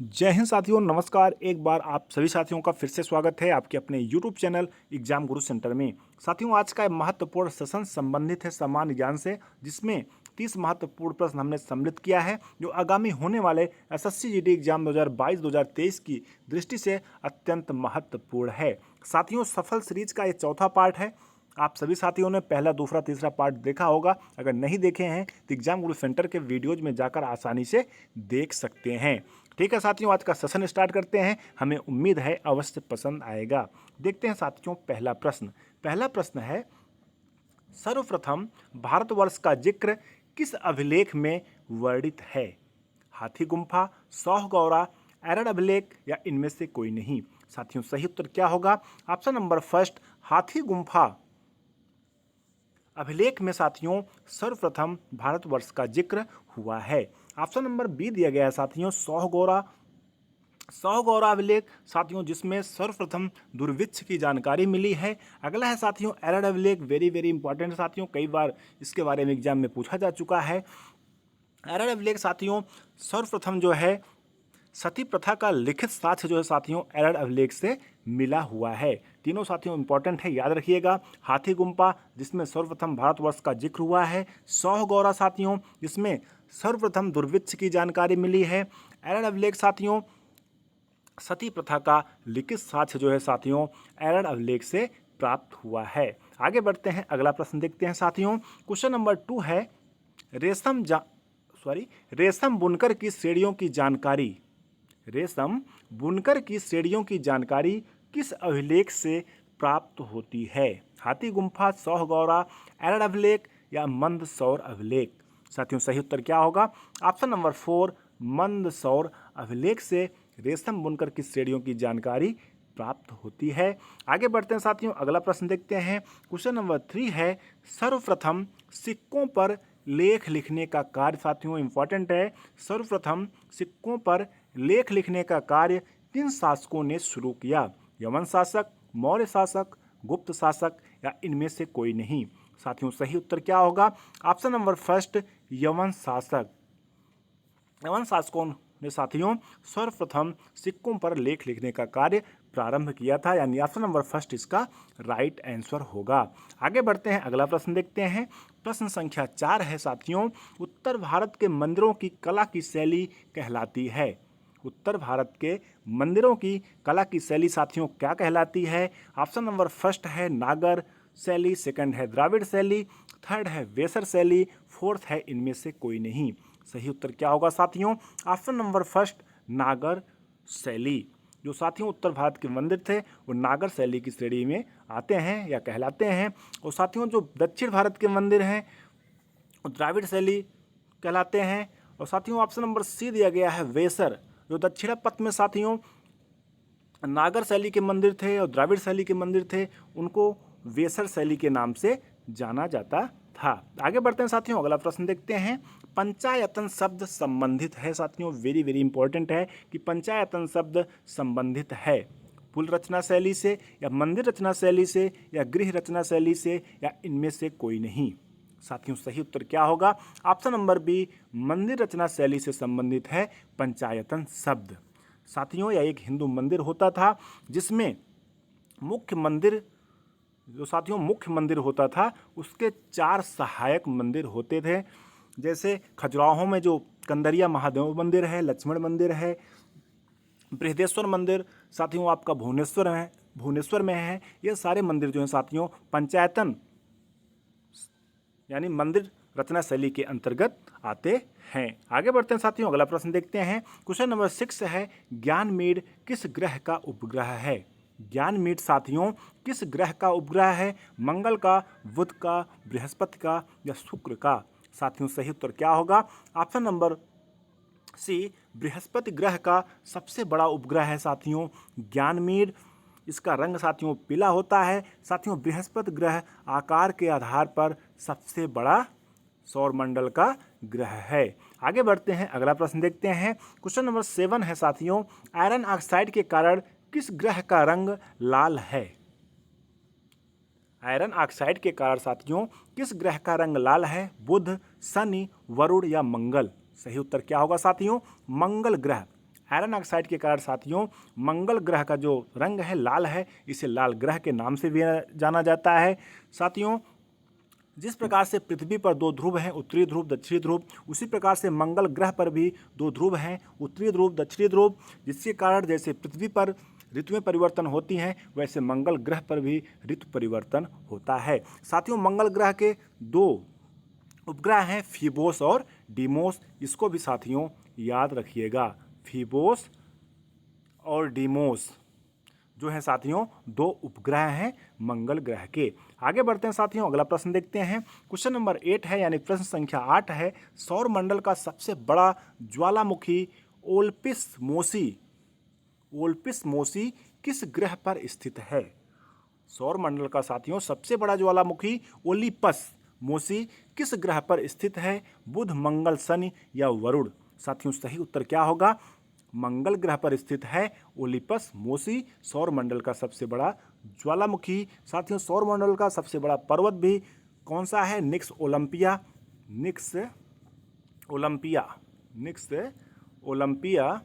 जय हिंद साथियों, नमस्कार। एक बार आप सभी साथियों का फिर से स्वागत है आपके अपने YouTube चैनल एग्जाम गुरु सेंटर में। साथियों, आज का एक महत्वपूर्ण सेशन संबंधित है सामान्य ज्ञान से, जिसमें 30 महत्वपूर्ण प्रश्न हमने सम्मिलित किया है जो आगामी होने वाले एसएससी जीडी एग्जाम 2022-2023 की दृष्टि से अत्यंत महत्वपूर्ण है। साथियों, सफल सीरीज का ये चौथा पार्ट है। आप सभी साथियों ने पहला, दूसरा, तीसरा पार्ट देखा होगा। अगर नहीं देखे हैं तो एग्जाम गुरु सेंटर के वीडियोज में जाकर आसानी से देख सकते हैं। ठीक है साथियों, आज का सेशन स्टार्ट करते हैं। हमें उम्मीद है अवश्य पसंद आएगा। देखते हैं साथियों पहला प्रश्न है, सर्वप्रथम भारतवर्ष का जिक्र किस अभिलेख में वर्णित है? हाथी गुम्फा, सौह गौरा, एरर अभिलेख या इनमें से कोई नहीं। साथियों, सही उत्तर क्या होगा? ऑप्शन नंबर फर्स्ट, हाथी गुम्फा अभिलेख में साथियों सर्वप्रथम भारतवर्ष का जिक्र हुआ है। ऑप्शन नंबर बी दिया गया है साथियों, सौह गौरा अभिलेख साथियों, जिसमें सर्वप्रथम दुर्भिक्ष की जानकारी मिली है। अगला है साथियों एरर अभिलेख, वेरी वेरी इंपॉर्टेंट साथियों, कई बार इसके बारे में एग्जाम में पूछा जा चुका है। एरर अभिलेख साथियों सर्वप्रथम जो है सती प्रथा का लिखित साक्ष्य जो है साथियों एरर अभिलेख से मिला हुआ है। तीनों साथियों इंपॉर्टेंट है, याद रखिएगा। हाथी गुम्फा जिसमें सर्वप्रथम भारतवर्ष का जिक्र हुआ है, सौह गौरा साथियों जिसमें सर्वप्रथम दुर्भिक्ष की जानकारी मिली है, एरर अभिलेख साथियों सती प्रथा का लिखित साक्ष्य जो है साथियों एरर अभिलेख से प्राप्त हुआ है। आगे बढ़ते हैं, अगला प्रश्न देखते हैं साथियों। क्वेश्चन नंबर 2 है, रेशम बुनकर की श्रेणियों की जानकारी किस अभिलेख से प्राप्त होती है? हाथी गुम्फा, सौह गौरा, एरर अभिलेख या मंदसौर अभिलेख? साथियों, सही उत्तर क्या होगा? ऑप्शन नंबर 4, मंदसौर अभिलेख से रेशम बुनकर की श्रेणियों की जानकारी प्राप्त होती है। आगे बढ़ते हैं साथियों, अगला प्रश्न देखते हैं। क्वेश्चन नंबर 3 है, सर्वप्रथम सिक्कों पर लेख लिखने का कार्य साथियों इंपॉर्टेंट है। सर्वप्रथम सिक्कों पर लेख लिखने का कार्य किन शासकों ने शुरू किया? यवन शासक, मौर्य शासक, गुप्त शासक या इनमें से कोई नहीं? साथियों, सही उत्तर क्या होगा? ऑप्शन नंबर फर्स्ट, यवन शासक। यवन शासकों ने साथियों सर्वप्रथम सिक्कों पर लेख लिखने का कार्य प्रारंभ किया था, यानी ऑप्शन नंबर फर्स्ट इसका राइट आंसर होगा। आगे बढ़ते हैं, अगला प्रश्न देखते हैं। प्रश्न संख्या 4 है साथियों, उत्तर भारत के मंदिरों की कला की शैली कहलाती है? उत्तर भारत के मंदिरों की कला की शैली साथियों क्या कहलाती है? ऑप्शन नंबर फर्स्ट है नागर शैली, सेकंड है द्राविड़ शैली, थर्ड है वेसर शैली, फोर्थ है इनमें से कोई नहीं। सही उत्तर क्या होगा साथियों? ऑप्शन नंबर फर्स्ट, नागर शैली। जो साथियों उत्तर भारत के मंदिर थे वो नागर शैली की श्रेणी में आते हैं या कहलाते हैं। और साथियों जो दक्षिण भारत के मंदिर हैं वो द्राविड़ शैली कहलाते हैं। और साथियों ऑप्शन नंबर सी दिया गया है वेसर, जो दक्षिण पथ में साथियों नागर शैली के मंदिर थे और द्राविड़ शैली के मंदिर थे, उनको वेसर शैली के नाम से जाना जाता था। आगे बढ़ते हैं साथियों, अगला प्रश्न देखते हैं। पंचायतन शब्द संबंधित है साथियों, वेरी वेरी इंपॉर्टेंट है कि पंचायतन शब्द संबंधित है पुल रचना शैली से या मंदिर रचना शैली से या गृह रचना शैली से या इनमें से कोई नहीं। साथियों, सही उत्तर क्या होगा? ऑप्शन नंबर बी, मंदिर रचना शैली से संबंधित है पंचायतन शब्द। साथियों यह एक हिंदू मंदिर होता था जिसमें मुख्य मंदिर होता था, उसके 4 सहायक मंदिर होते थे। जैसे खजुराहो में जो कंदरिया महादेव मंदिर है, लक्ष्मण मंदिर है, बृहदेश्वर मंदिर साथियों आपका भुवनेश्वर में है। ये सारे मंदिर जो हैं साथियों पंचायतन यानी मंदिर रचना शैली के अंतर्गत आते हैं। आगे बढ़ते हैं साथियों, अगला प्रश्न देखते हैं। क्वेश्चन नंबर 6 है, ज्ञानमेढ़ किस ग्रह का उपग्रह है? ज्ञानमेढ़ साथियों किस ग्रह का उपग्रह है? मंगल का, बुध का, बृहस्पति का या शुक्र का? साथियों, सही उत्तर क्या होगा? ऑप्शन नंबर सी, बृहस्पति ग्रह का सबसे बड़ा उपग्रह है साथियों ज्ञानमेढ़। इसका रंग साथियों पीला होता है। साथियों बृहस्पति ग्रह आकार के आधार पर सबसे बड़ा सौरमंडल का ग्रह है। आगे बढ़ते हैं, अगला प्रश्न देखते हैं। क्वेश्चन नंबर 7 है साथियों, आयरन ऑक्साइड के कारण किस ग्रह का रंग लाल है? आयरन ऑक्साइड के कारण साथियों किस ग्रह का रंग लाल है? बुध, शनि, वरुण या मंगल? सही उत्तर क्या होगा साथियों? मंगल ग्रह। आयरन ऑक्साइड के कारण साथियों मंगल ग्रह का जो रंग है लाल है, इसे लाल ग्रह के नाम से भी जाना जाता है। साथियों जिस प्रकार से पृथ्वी पर दो ध्रुव हैं, उत्तरी ध्रुव दक्षिणी ध्रुव, उसी प्रकार से मंगल ग्रह पर भी दो ध्रुव हैं, उत्तरी ध्रुव दक्षिणी ध्रुव, जिसके कारण जैसे पृथ्वी पर ऋतुएं परिवर्तन होती हैं वैसे मंगल ग्रह पर भी ऋतु परिवर्तन होता है। साथियों मंगल ग्रह के दो उपग्रह हैं फीबोस और डीमोस, इसको भी साथियों याद रखिएगा। फीबोस और डीमोस जो है साथियों दो उपग्रह हैं मंगल ग्रह के। आगे बढ़ते हैं साथियों, अगला प्रश्न देखते हैं। क्वेश्चन नंबर 8 है यानी प्रश्न संख्या 8 है, सौर मंडल का सबसे बड़ा ज्वालामुखी ओल्पिस मोसी किस ग्रह पर स्थित है? सौर मंडल का साथियों सबसे बड़ा ज्वालामुखी ओलिपस मोसी किस ग्रह पर स्थित है? बुध, मंगल, शनि या वरुण? साथियों सही उत्तर क्या होगा? मंगल ग्रह पर स्थित है ओलिपस मोसी सौर मंडल का सबसे बड़ा ज्वालामुखी। साथियों सौर मंडल का सबसे बड़ा पर्वत भी कौन सा है? निक्स ओलंपिया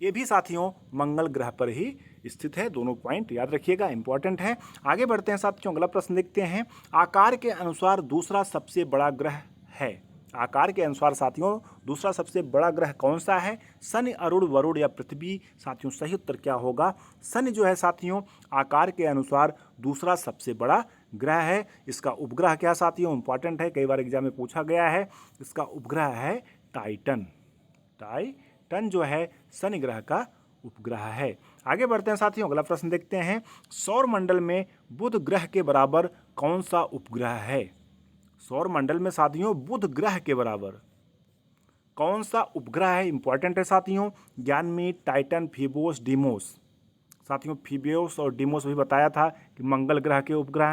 ये भी साथियों मंगल ग्रह पर ही स्थित है। दोनों पॉइंट याद रखिएगा, इंपॉर्टेंट है। आगे बढ़ते हैं साथियों, अगला प्रश्न देखते हैं। आकार के अनुसार दूसरा सबसे बड़ा ग्रह है। आकार के अनुसार साथियों दूसरा सबसे बड़ा ग्रह कौन सा है? शनि, अरुण, वरुण या पृथ्वी? साथियों सही उत्तर क्या होगा? शनि जो है साथियों आकार के अनुसार दूसरा सबसे बड़ा ग्रह है। इसका उपग्रह क्या साथियों? इंपॉर्टेंट है, कई बार एग्जाम में पूछा गया है। इसका उपग्रह है टाइटन जो है शनि ग्रह का उपग्रह है। आगे बढ़ते हैं साथियों, अगला प्रश्न देखते हैं। सौर मंडल में बुध ग्रह के बराबर कौन सा उपग्रह है? सौर मंडल में साथियों बुध ग्रह के बराबर कौन सा उपग्रह है? इंपॉर्टेंट है साथियों। गैनमीड, टाइटन, फीबोस, डीमोस? साथियों फीबोस और डीमोस भी बताया था कि मंगल ग्रह के उपग्रह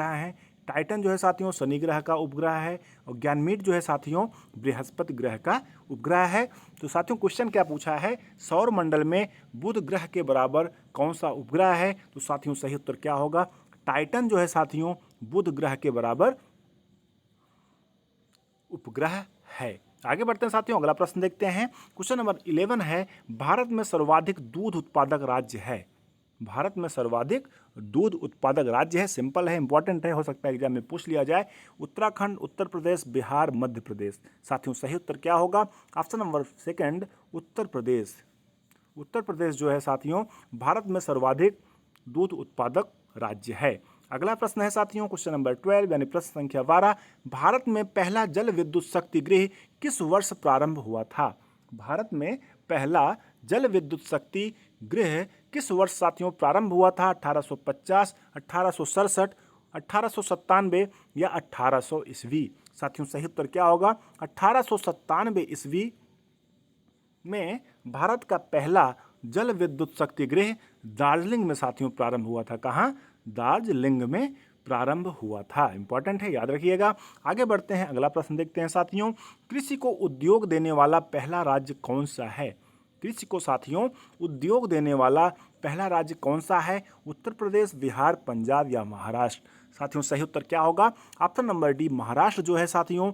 हैं। टाइटन जो है साथियों शनि ग्रह का उपग्रह है और गैनमीड जो है साथियों बृहस्पति ग्रह का उपग्रह है। तो साथियों क्वेश्चन क्या पूछा है? सौर मंडल में बुध ग्रह के बराबर कौन सा उपग्रह है? तो साथियों सही उत्तर क्या होगा? टाइटन जो है साथियों बुध ग्रह के बराबर उपग्रह है। आगे बढ़ते हैं साथियों, अगला प्रश्न देखते हैं। क्वेश्चन नंबर 11 है, भारत में सर्वाधिक दूध उत्पादक राज्य है। भारत में सर्वाधिक दूध उत्पादक राज्य है। सिंपल है, इंपॉर्टेंट है, हो सकता है एग्जाम में पूछ लिया जाए। उत्तराखंड, उत्तर प्रदेश, बिहार, मध्य प्रदेश? साथियों सही उत्तर क्या होगा? Option number 2 Uttar Pradesh. उत्तर प्रदेश जो है साथियों भारत में सर्वाधिक दूध उत्पादक राज्य है। अगला प्रश्न है साथियों क्वेश्चन नंबर 12 यानी प्रश्न संख्या 12, भारत में पहला जल विद्युत शक्ति गृह किस वर्ष प्रारंभ हुआ था? भारत में पहला जल विद्युत शक्ति गृह किस वर्ष साथियों प्रारंभ हुआ था? 1850, 1867, 1897 या 1800 ईस्वी? साथियों सही उत्तर क्या होगा? 1897 ईस्वी में भारत का पहला जल विद्युत शक्ति गृह दार्जिलिंग में साथियों प्रारंभ हुआ था। कहाँ? दार्जिलिंग में प्रारंभ हुआ था। इंपॉर्टेंट है, याद रखिएगा। आगे बढ़ते हैं, अगला प्रश्न देखते हैं साथियों। कृषि को उद्योग देने वाला पहला राज्य कौन सा है? कृषि को साथियों उद्योग देने वाला पहला राज्य कौन सा है? उत्तर प्रदेश, बिहार, पंजाब या महाराष्ट्र? साथियों सही उत्तर क्या होगा? ऑप्शन नंबर डी महाराष्ट्र जो है साथियों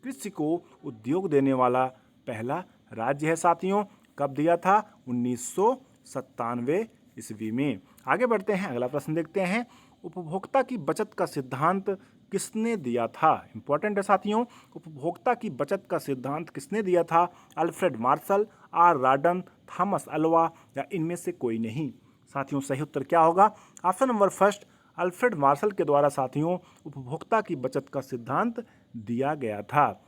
कृषि को उद्योग देने वाला पहला राज्य है। साथियों कब दिया था? 1997 ईस्वी में। आगे बढ़ते हैं, अगला प्रश्न देखते हैं। उपभोक्ता की बचत का सिद्धांत किसने दिया था? इंपॉर्टेंट है साथियों, उपभोक्ता की बचत का सिद्धांत किसने दिया था? Alfred Marshall, R Rodan, Thomas Alva या इनमें से कोई नहीं? साथियों सही उत्तर क्या होगा? Option number first Alfred Marshall के द्वारा साथियों उपभोक्ता की बचत का सिद्धांत दिया गया था।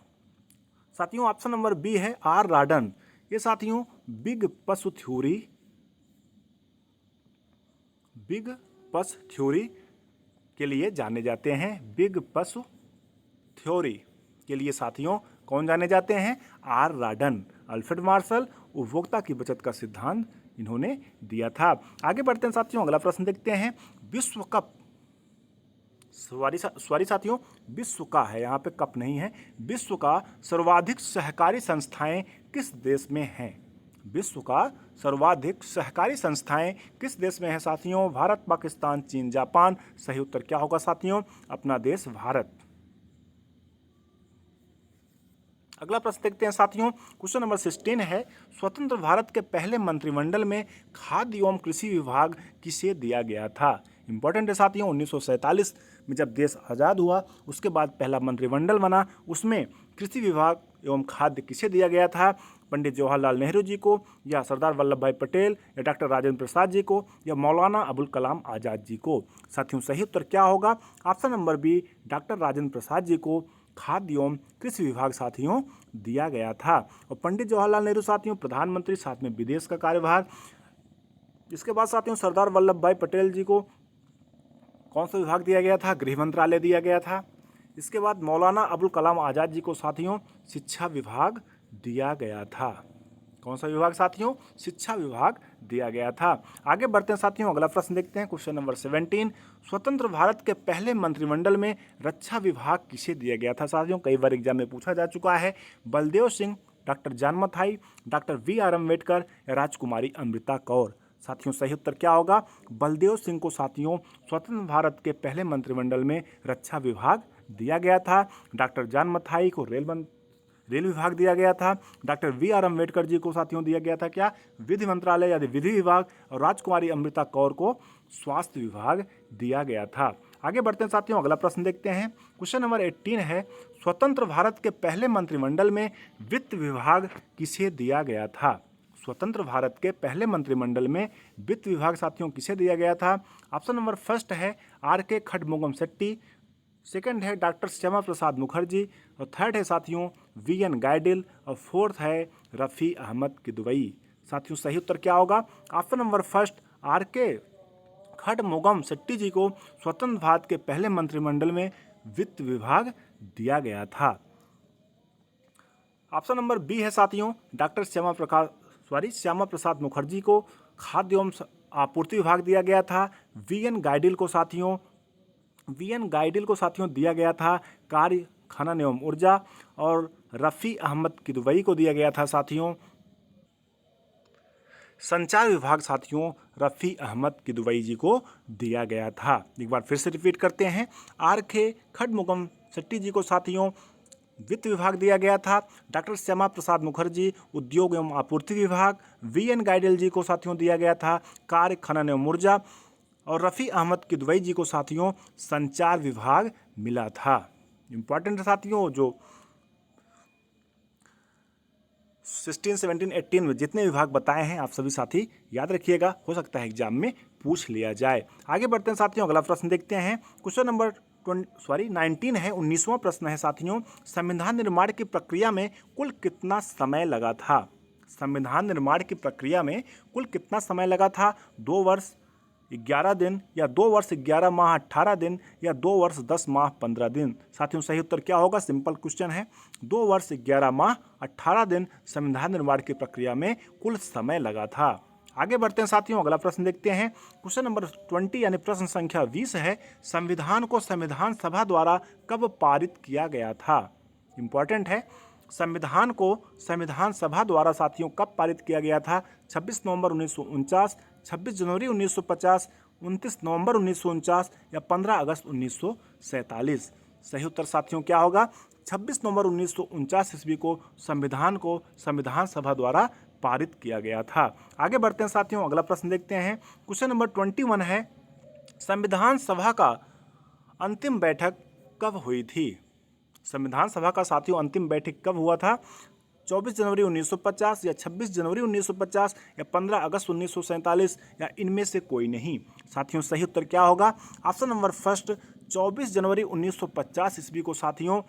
साथियों ऑप्शन नंबर बी है आर राडन। ये साथियों बिग पशु थ्योरी के लिए जाने जाते हैं। बिग पशु थ्योरी के लिए साथियों कौन जाने जाते हैं? आर राडन। अल्फ्रेड मार्शल उपभोक्ता की बचत का सिद्धांत इन्होंने दिया था। आगे बढ़ते हैं साथियों, अगला प्रश्न देखते हैं। विश्व कप सॉरी साथियों विश्व का है, यहाँ पे कप नहीं है। विश्व का सर्वाधिक सहकारी संस्थाएं किस देश में हैं? विश्व का सर्वाधिक सहकारी संस्थाएं किस देश में है साथियों? भारत, पाकिस्तान, चीन, जापान? सही उत्तर क्या होगा साथियों? अपना देश भारत। अगला प्रश्न देखते हैं साथियों, क्वेश्चन नंबर 16 है, स्वतंत्र भारत के पहले मंत्रिमंडल में खाद्य एवं कृषि विभाग किसे दिया गया था। इंपॉर्टेंट है साथियों, 1947 में जब देश आज़ाद हुआ उसके बाद पहला मंत्रिमंडल बना, उसमें कृषि विभाग एवं खाद्य किसे दिया गया था। पंडित जवाहरलाल नेहरू जी को, या सरदार वल्लभ भाई पटेल, या डॉक्टर राजेंद्र प्रसाद जी को, या मौलाना अबुल कलाम आज़ाद जी को। साथियों सही उत्तर क्या होगा, option number B, doctor Rajendra Prasad ji को खाद्य एवं कृषि विभाग साथियों दिया गया था। और पंडित जवाहरलाल नेहरू साथियों प्रधानमंत्री, साथ में विदेश का कार्यभार। इसके बाद साथियों सरदार वल्लभ भाई पटेल जी को कौन सा विभाग दिया गया था, गृह मंत्रालय दिया गया था। इसके बाद मौलाना अबुल कलाम आज़ाद जी को साथियों शिक्षा विभाग दिया गया था। कौन सा विभाग साथियों, शिक्षा विभाग दिया गया था। आगे बढ़ते हैं साथियों, अगला प्रश्न देखते हैं, क्वेश्चन नंबर 17, स्वतंत्र भारत के पहले मंत्रिमंडल में रक्षा विभाग किसे दिया गया था। साथियों कई बार एग्जाम में पूछा जा चुका है, बलदेव सिंह, डॉक्टर जान मथाई, डॉक्टर वी.आर. अम्बेडकर, या राजकुमारी अमृता कौर। साथियों सही उत्तर क्या होगा, बलदेव सिंह को साथियों स्वतंत्र भारत के पहले मंत्रिमंडल में रक्षा विभाग दिया गया था। डॉक्टर जान मथाई को रेल विभाग दिया गया था। Doctor VR. अम्बेडकर जी को साथियों दिया गया था क्या, विधि मंत्रालय यानी विधि विभाग। और राजकुमारी अमृता कौर को स्वास्थ्य विभाग दिया गया था। आगे बढ़ते हैं साथियों, अगला प्रश्न देखते हैं, क्वेश्चन नंबर 18 है, स्वतंत्र भारत के पहले मंत्रिमंडल में वित्त विभाग किसे दिया गया था। स्वतंत्र भारत के पहले मंत्रिमंडल में वित्त विभाग साथियों किसे दिया गया था। ऑप्शन नंबर फर्स्ट है R.K. खडमुगम शेट्टी, सेकंड है डॉक्टर श्यामा प्रसाद मुखर्जी, और थर्ड है साथियों V.N. गाइडिल, और फोर्थ है रफ़ी अहमद किदवई। साथियों सही उत्तर क्या होगा, option number first R.K. Shanmukham Shetty ji को स्वतंत्र भारत के पहले मंत्रिमंडल में वित्त विभाग दिया गया था। ऑप्शन नंबर बी है साथियों डॉक्टर श्यामा प्रसाद मुखर्जी को खाद्य एवं आपूर्ति विभाग दिया गया था। V.N. गाइडिल को साथियों दिया गया था कार्य, खनन एवं ऊर्जा, और रफ़ी अहमद किदवई को दिया गया था साथियों संचार विभाग। साथियों रफ़ी अहमद किदवई जी को दिया गया था। एक बार फिर से रिपीट करते हैं, R.K. खडमुगम शेट्टी जी को साथियों वित्त विभाग दिया गया था। डॉक्टर श्यामा प्रसाद मुखर्जी उद्योग एवं आपूर्ति विभाग। V.N. गाइडिल जी को साथियों दिया गया था कार्य, खनन एवं ऊर्जा, और रफ़ी अहमद किदवई जी को साथियों संचार विभाग मिला था। इंपॉर्टेंट साथियों, जो 16, 17, 18 में जितने विभाग बताए हैं आप सभी साथी याद रखिएगा, हो सकता है एग्जाम में पूछ लिया जाए। आगे बढ़ते हैं साथियों, अगला प्रश्न देखते हैं, क्वेश्चन नंबर 19 है, 19वां प्रश्न है साथियों, संविधान निर्माण की प्रक्रिया में कुल कितना समय लगा था। संविधान निर्माण की प्रक्रिया में कुल कितना समय लगा था। 2 वर्ष 11 दिन, या 2 वर्ष 11 माह 18 दिन, या 2 वर्ष 10 माह 15 दिन। साथियों सही उत्तर क्या होगा, सिंपल क्वेश्चन है, 2 वर्ष 11 माह 18 दिन संविधान निर्माण की प्रक्रिया में कुल समय लगा था। आगे बढ़ते हैं साथियों, अगला प्रश्न देखते हैं, क्वेश्चन नंबर 20 यानी प्रश्न संख्या 20 है, संविधान को संविधान सभा द्वारा कब पारित किया गया था। इंपॉर्टेंट है, संविधान को संविधान सभा द्वारा साथियों कब पारित किया गया था। 26 नवंबर 1949, 26 जनवरी 1950, 29 नवंबर 1949, या 15 अगस्त 1947। सही उत्तर साथियों क्या होगा, 26 नवंबर 1949 ईस्वी को संविधान सभा द्वारा पारित किया गया था। आगे बढ़ते हैं साथियों, अगला प्रश्न देखते हैं, क्वेश्चन नंबर 21 है, संविधान सभा का अंतिम बैठक कब हुई थी। संविधान सभा का साथियों अंतिम बैठक कब हुआ था। 24 जनवरी 1950, या 26 जनवरी 1950, या 15 अगस्त 1947, या इनमें से कोई नहीं। साथियों सही उत्तर क्या होगा, ऑप्शन नंबर फर्स्ट 24 जनवरी 1950 ईस्वी को साथियों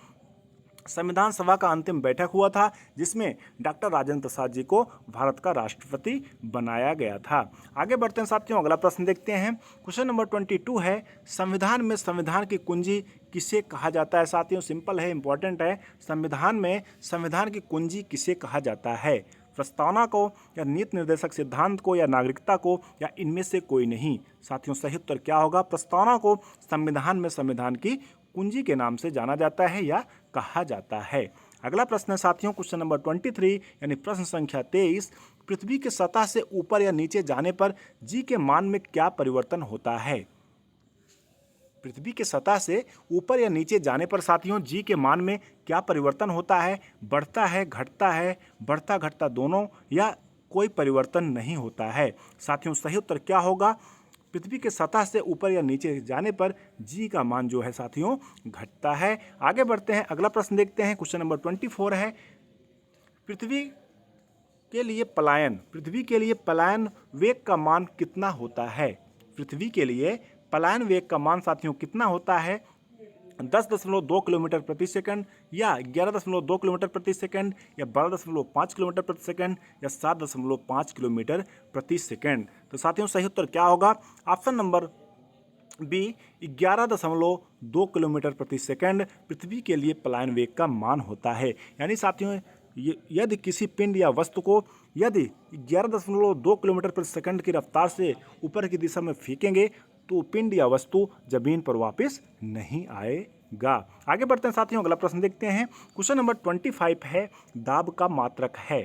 संविधान सभा का अंतिम बैठक हुआ था, जिसमें डॉक्टर राजेंद्र प्रसाद जी को भारत का राष्ट्रपति बनाया गया था। आगे बढ़ते हैं साथियों, अगला प्रश्न देखते हैं, क्वेश्चन नंबर 22 है, संविधान में संविधान की कुंजी किसे कहा जाता है। साथियों सिंपल है, इंपॉर्टेंट है, संविधान में संविधान की कुंजी किसे कहा जाता है। प्रस्तावना को, या नीति निर्देशक सिद्धांत को, या नागरिकता को, या इनमें से कोई नहीं। साथियों सही उत्तर क्या होगा, प्रस्तावना को संविधान में संविधान की कुंजी के नाम से जाना जाता है या कहा जाता है। अगला प्रश्न है साथियों, क्वेश्चन नंबर 23 यानी प्रश्न संख्या 23, पृथ्वी के सतह से ऊपर या नीचे जाने पर जी के मान में क्या परिवर्तन होता है। पृथ्वी के सतह से ऊपर या नीचे जाने पर साथियों जी के मान में क्या परिवर्तन होता है? बढ़ता है, घटता है, बढ़ता घटता दोनों, या कोई परिवर्तन नहीं होता है? साथियों सही उत्तर क्या होगा? पृथ्वी के सतह से ऊपर या नीचे जाने पर जी का मान जो है साथियों घटता है। आगे बढ़ते हैं, अगला प्रश्न देखते हैं। क्वेश्चन नंबर 24 है, पृथ्वी के लिए पलायन वेग का मान कितना होता है? पृथ्वी के लिए पलायन वेग का मान साथियों कितना होता है? 10.2 किलोमीटर प्रति सेकंड, या 11.2 किलोमीटर प्रति सेकंड, या 12.5 किलोमीटर प्रति सेकंड, या 7.5 किलोमीटर प्रति सेकंड? तो साथियों सही उत्तर क्या होगा? ऑप्शन नंबर बी 11.2 किलोमीटर प्रति सेकंड पृथ्वी के लिए पलायन वेग का मान होता है। यानी साथियों यदि किसी पिंड या वस्तु को यदि 11.2 किलोमीटर प्रति सेकंड की रफ्तार से ऊपर की दिशा में फेंकेंगे तो पिंड या वस्तु जमीन पर वापस नहीं आएगा। आगे बढ़ते हैं साथियों, अगला प्रश्न देखते हैं। क्वेश्चन नंबर 25 है, दाब का मात्रक है।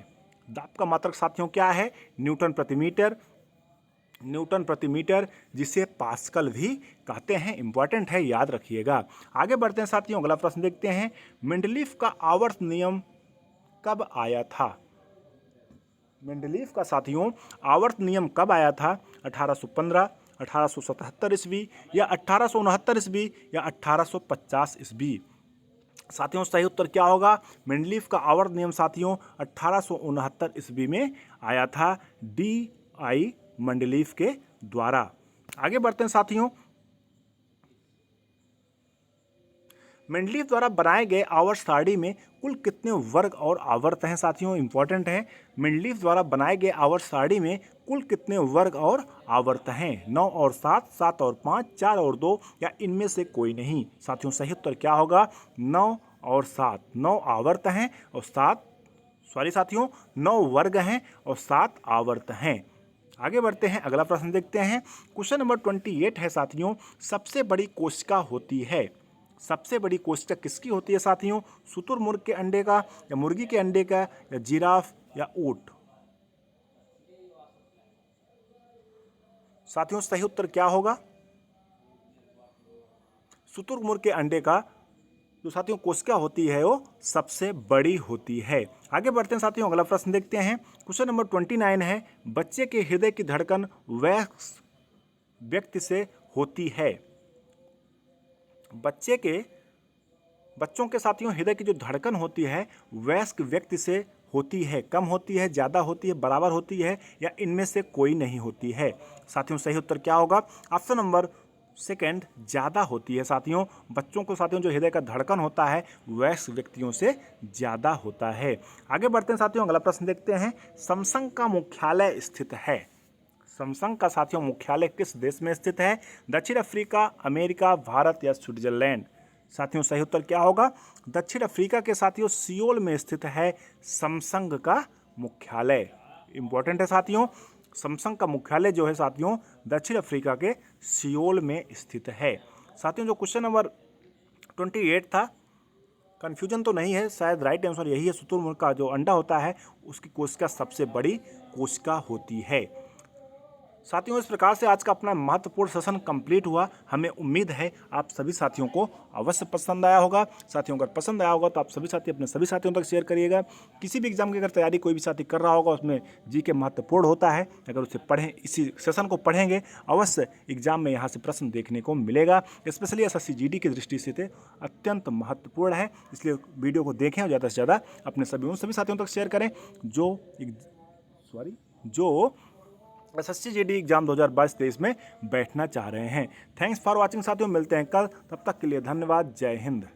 दाब का मात्रक साथियों क्या है? न्यूटन प्रति मीटर, जिसे पास्कल भी कहते हैं। इंपॉर्टेंट है, याद रखिएगा। आगे बढ़ते हैं साथियों, अगला प्रश्न देखते हैं। मेंडलीफ का आवर्त नियम कब आया था? मेंडलीफ का साथियों आवर्त नियम कब आया था? 1815, 1877 ईस्वी, या 1869 ईस्वी, या 1850 ईस्वी? साथियों सही उत्तर क्या होगा? मेंडलीफ का आवर्त नियम साथियों 1869 ईस्वी में आया था, D.I. मेंडलीफ के द्वारा। आगे बढ़ते हैं साथियों, मेंडलीफ द्वारा बनाए गए आवर्त सारणी में कुल कितने वर्ग और आवर्त हैं? साथियों इंपॉर्टेंट है, मेंडलीफ द्वारा बनाए गए आवर्त सारणी में कुल कितने वर्ग और आवर्त हैं? 9 और 7, 7 और 5, 4 और 2, या इनमें से कोई नहीं? साथियों सही उत्तर क्या होगा? 9 और 7। 9 आवर्त हैं और 9 वर्ग हैं और 7 आवर्त हैं। आगे बढ़ते हैं, अगला प्रश्न देखते हैं। क्वेश्चन नंबर 28 है साथियों, सबसे बड़ी कोशिका होती है। सबसे बड़ी कोशिका किसकी होती है साथियों? शुतुरमुर्ग के अंडे का, या मुर्गी के अंडे का, या जिराफ, या ऊंट? साथियों सही उत्तर क्या होगा? शुतुरमुर्ग के अंडे का जो साथियों कोशिका होती है वो सबसे बड़ी होती है। आगे बढ़ते हैं साथियों, अगला प्रश्न देखते हैं। क्वेश्चन नंबर 29 है, बच्चे के हृदय की धड़कन वयस्क व्यक्ति से होती है। बच्चों के साथियों हृदय की जो धड़कन होती है वयस्क व्यक्ति से होती है। कम होती है, ज़्यादा होती है, बराबर होती है, या इनमें से कोई नहीं होती है? साथियों सही उत्तर क्या होगा? ऑप्शन नंबर सेकंड, ज़्यादा होती है साथियों। बच्चों को साथियों जो हृदय का धड़कन होता है वयस्क व्यक्तियों से ज़्यादा होता है। आगे बढ़ते हैं साथियों, अगला प्रश्न देखते हैं। सैमसंग का मुख्यालय स्थित है। सैमसंग का साथियों मुख्यालय किस देश में स्थित है? दक्षिण अफ्रीका, अमेरिका, भारत, या स्विट्जरलैंड? साथियों सही उत्तर क्या होगा? दक्षिण अफ्रीका के साथियों सियोल में स्थित है सैमसंग का मुख्यालय। इंपॉर्टेंट है साथियों, सैमसंग का मुख्यालय जो है साथियों दक्षिण अफ्रीका के सियोल में स्थित है। साथियों जो क्वेश्चन नंबर 28 था, कन्फ्यूजन तो नहीं है, शायद राइट आंसर यही है। शुतुरमुर्ग का जो अंडा होता है उसकी कोशिका सबसे बड़ी कोशिका होती है। साथियों इस प्रकार से आज का अपना महत्वपूर्ण सेशन कंप्लीट हुआ। हमें उम्मीद है आप सभी साथियों को अवश्य पसंद आया होगा। साथियों अगर पसंद आया होगा तो आप सभी साथी अपने सभी साथियों तक शेयर करिएगा। किसी भी एग्जाम की अगर तैयारी कोई भी साथी कर रहा होगा उसमें जी के महत्वपूर्ण होता है, अगर उसे पढ़ें, इसी सेशन को पढ़ेंगे अवश्य एग्जाम में यहाँ से प्रश्न देखने को मिलेगा। स्पेशली SSC GD की दृष्टि से अत्यंत महत्वपूर्ण है, इसलिए वीडियो को देखें और ज़्यादा से ज़्यादा अपने उन सभी साथियों तक शेयर करें जो SSC GD एग्जाम 2022-23 में बैठना चाह रहे हैं। थैंक्स फॉर वॉचिंग साथियों, मिलते हैं कल, तब तक के लिए धन्यवाद। जय हिंद।